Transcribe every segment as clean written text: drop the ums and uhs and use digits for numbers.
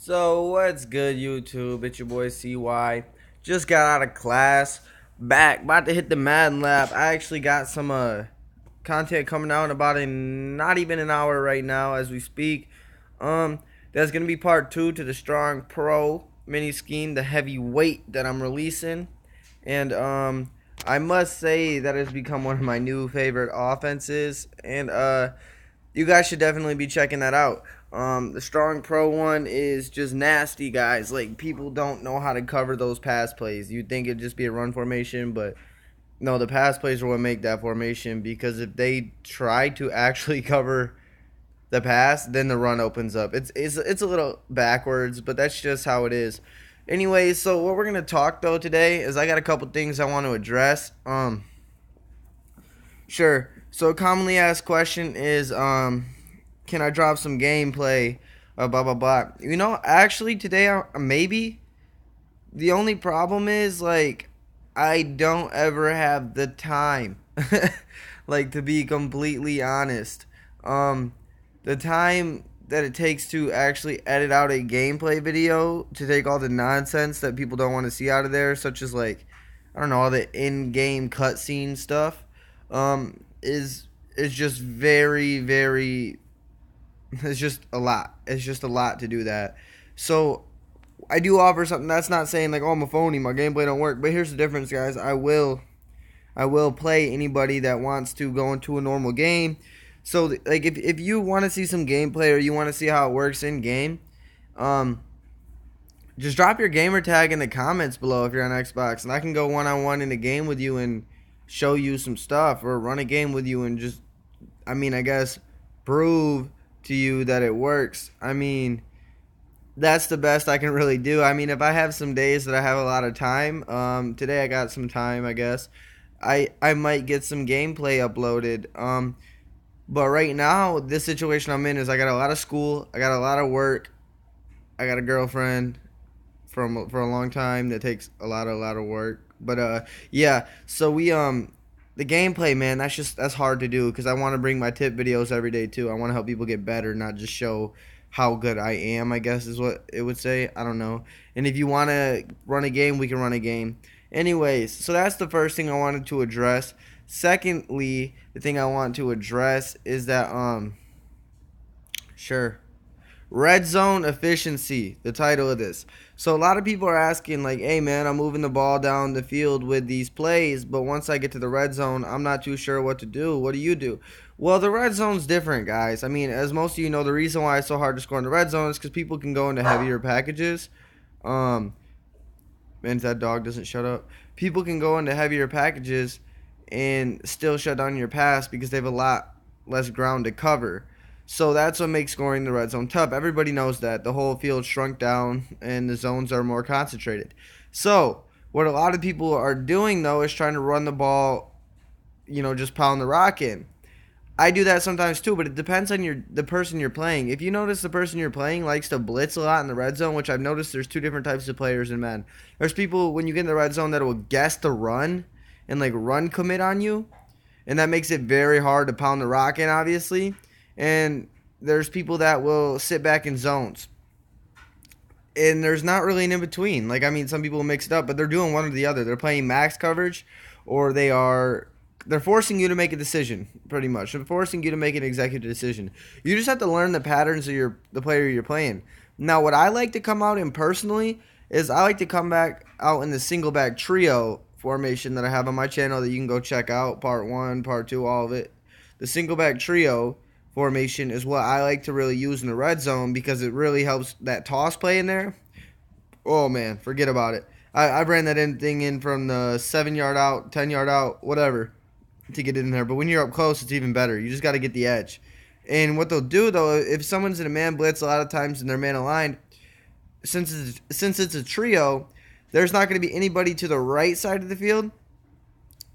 So what's good, YouTube? It's your boy CY. Just got out of class, back about to hit the Madden lab. I actually got some content coming out in about not even an hour right now as we speak. Um, that's gonna be part two to the Strong Pro mini scheme, the heavyweight that I'm releasing, and I must say that has become one of my new favorite offenses, and you guys should definitely be checking that out. The Strong Pro one is just nasty, guys. Like, people don't know how to cover those pass plays. You'd think it'd just be a run formation, but no, the pass plays are what make that formation, because if they try to actually cover the pass, then the run opens up. It's a little backwards, but that's just how it is. Anyway, so what we're gonna talk though today is I got a couple things I want to address. Sure. So a commonly asked question is, can I drop some gameplay? Blah blah blah. Actually today maybe. The only problem is, like, I don't ever have the time. Like, to be completely honest, the time that it takes to actually edit out a gameplay video, to take all the nonsense that people don't want to see out of there, such as, like, I don't know, all the in-game cutscene stuff, is just very. It's just a lot. It's just a lot to do that. So I do offer something. That's not saying like, oh, I'm a phony, my gameplay don't work. But here's the difference, guys. I will play anybody that wants to go into a normal game. So like, if you want to see some gameplay, or you want to see how it works in game, just drop your gamer tag in the comments below if you're on Xbox, and I can go one-on-one in a game with you and show you some stuff, or run a game with you and just, I guess, prove to you that it works. That's the best I can really do. If I have some days that I have a lot of time, today I got some time, I guess, I might get some gameplay uploaded. But right now, this situation I'm in is I got a lot of school, I got a lot of work, I got a girlfriend for a long time that takes a lot of work. But yeah, so the gameplay, man, that's hard to do, because I want to bring my tip videos every day too. I want to help people get better, not just show how good I am, I guess is what it would say. I don't know. And if you want to run a game, we can run a game. Anyways, so that's the first thing I wanted to address. Secondly, the thing I want to address is that sure, red zone efficiency, the title of this. So a lot of people are asking, like, hey man, I'm moving the ball down the field with these plays, but once I get to the red zone, I'm not too sure what to do. What do you do? Well, the red zone's different, guys. As most of you know, the reason why it's so hard to score in the red zone is because people can go into heavier packages. Man, if that dog doesn't shut up. People can go into heavier packages and still shut down your pass because they have a lot less ground to cover. So that's what makes scoring the red zone tough. Everybody knows that. The whole field shrunk down and the zones are more concentrated. So what a lot of people are doing, though, is trying to run the ball, just pound the rock in. I do that sometimes too, but it depends on the person you're playing. If you notice the person you're playing likes to blitz a lot in the red zone, which I've noticed there's two different types of players in Madden. There's people, when you get in the red zone, that will guess the run and like run commit on you, and that makes it very hard to pound the rock in, obviously. And there's people that will sit back in zones, and there's not really an in-between. Some people mix it up, but they're doing one or the other. They're playing max coverage, or they're forcing you to make a decision, pretty much. They're forcing you to make an executive decision. You just have to learn the patterns of the player you're playing. Now, what I like to come out in personally is I like to come back out in the single back trio formation that I have on my channel that you can go check out, part 1, part 2, all of it. The single back trio formation is what I like to really use in the red zone, because it really helps that toss play in there. Oh man, forget about it. I ran that thing in from the 7-yard out, 10-yard out, whatever, to get it in there. But when you're up close, it's even better. You just got to get the edge. And what they'll do, though, if someone's in a man blitz, a lot of times, and they're man aligned, since it's a trio, there's not going to be anybody to the right side of the field.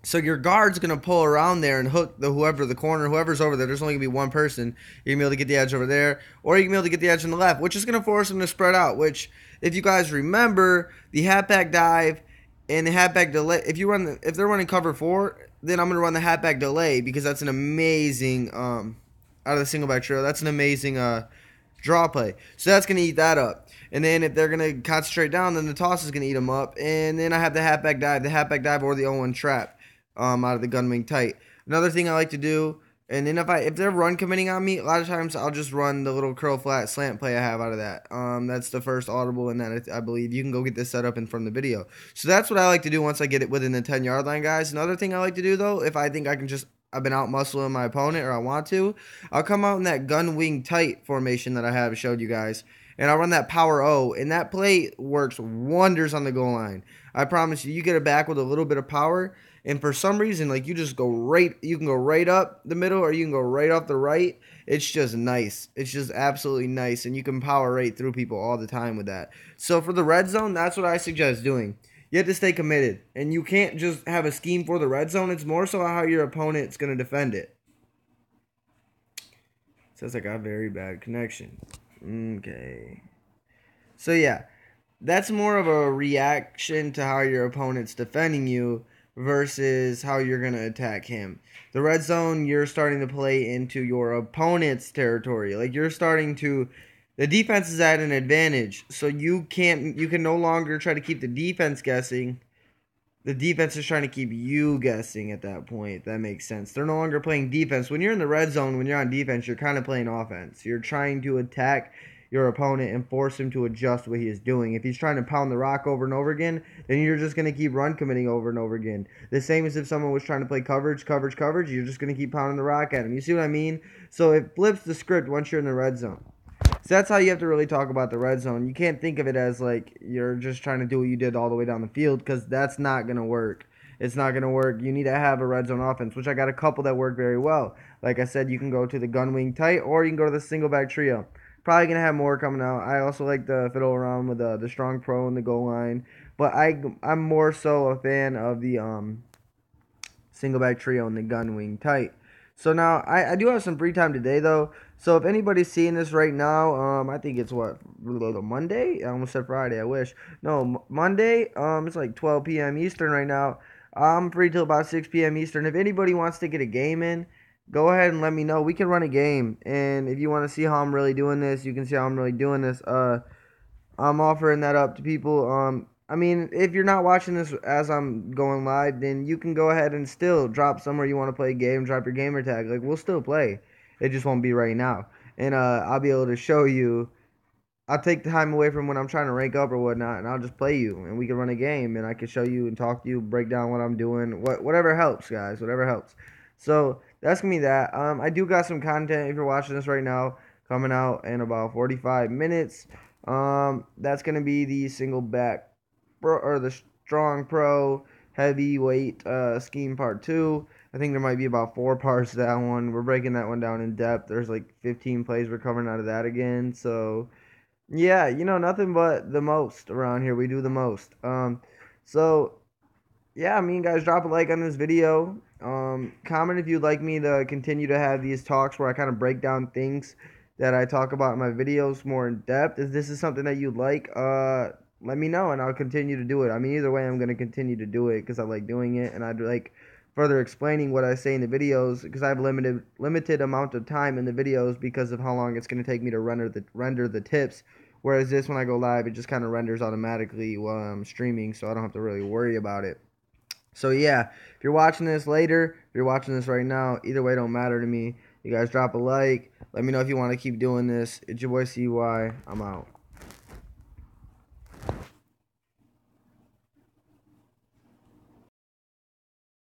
So your guard's going to pull around there and hook the corner, whoever's over there. There's only going to be one person. You're going to be able to get the edge over there, or you can be able to get the edge on the left, which is going to force them to spread out, which, if you guys remember, the halfback dive and the halfback delay, if they're running cover 4, then I'm going to run the halfback delay, because that's an amazing, out of the single back trio, that's an amazing draw play. So that's going to eat that up. And then if they're going to concentrate down, then the toss is going to eat them up. And then I have the halfback dive or the 0-1 trap out of the gunwing tight. Another thing I like to do, and then if they're run committing on me, a lot of times I'll just run the little curl flat slant play I have out of that. That's the first audible in that, I believe. You can go get this set up in from the video. So that's what I like to do once I get it within the 10-yard line, guys. Another thing I like to do, though, if I think I've been out muscling my opponent or I want to, I'll come out in that gun wing tight formation that I have showed you guys. And I'll run that power O, and that play works wonders on the goal line. I promise you, you get it back with a little bit of power, and for some reason, like, you can go right up the middle, or you can go right off the right. It's just nice. It's just absolutely nice, and you can power right through people all the time with that. So for the red zone, that's what I suggest doing. You have to stay committed, and you can't just have a scheme for the red zone. It's more so how your opponent's going to defend it. Says I got a very bad connection. Okay. So yeah, that's more of a reaction to how your opponent's defending you versus how you're going to attack him. The red zone, you're starting to play into your opponent's territory. Like, the defense is at an advantage, so you can no longer try to keep the defense guessing. The defense is trying to keep you guessing at that point. That makes sense. They're no longer playing defense. When you're in the red zone, when you're on defense, you're kind of playing offense. You're trying to attack your opponent and force him to adjust what he is doing. If he's trying to pound the rock over and over again, then you're just going to keep run committing over and over again. The same as if someone was trying to play coverage, you're just going to keep pounding the rock at him. You see what I mean? So it flips the script once you're in the red zone. So that's how you have to really talk about the red zone. You can't think of it as like you're just trying to do what you did all the way down the field, because that's not going to work. It's not going to work. You need to have a red zone offense, which I got a couple that work very well. Like I said, you can go to the gun wing tight, or you can go to the single back trio. Probably going to have more coming out. I also like to fiddle around with the strong pro and the goal line. But I'm more so a fan of the single back trio and the gun wing tight. So now, I do have some free time today, though. So if anybody's seeing this right now, I think it's what, Monday? I almost said Friday, I wish. No, Monday, it's like 12 p.m. Eastern right now. I'm free till about 6 p.m. Eastern. If anybody wants to get a game in, go ahead and let me know. We can run a game. And if you want to see how I'm really doing this, you can see how I'm really doing this. I'm offering that up to people. I mean, if you're not watching this as I'm going live, then you can go ahead and still drop somewhere you want to play a game, drop your gamer tag. Like, we'll still play. It just won't be right now. And I'll be able to show you. I'll take the time away from when I'm trying to rank up or whatnot, and I'll just play you, and we can run a game, and I can show you and talk to you, break down what I'm doing, whatever helps, guys, whatever helps. So that's gonna be that. I do got some content if you're watching this right now coming out in about 45 minutes. That's gonna be the single back pro, or the strong pro heavyweight scheme part 2. I think there might be about 4 parts to that one. We're breaking that one down in depth. There's like 15 plays we're covering out of that again. So yeah, nothing but the most around here. We do the most. So yeah, I mean, guys, drop a like on this video. Comment if you'd like me to continue to have these talks where I kind of break down things that I talk about in my videos more in depth. If this is something that you'd like, let me know and I'll continue to do it. I mean, either way, I'm going to continue to do it because I like doing it, and I'd like further explaining what I say in the videos, because I have limited amount of time in the videos because of how long it's going to take me to render the tips. Whereas this, when I go live, it just kind of renders automatically while I'm streaming, so I don't have to really worry about it. So yeah, if you're watching this later, if you're watching this right now, either way don't matter to me. You guys drop a like. Let me know if you want to keep doing this. It's your boy CY. I'm out.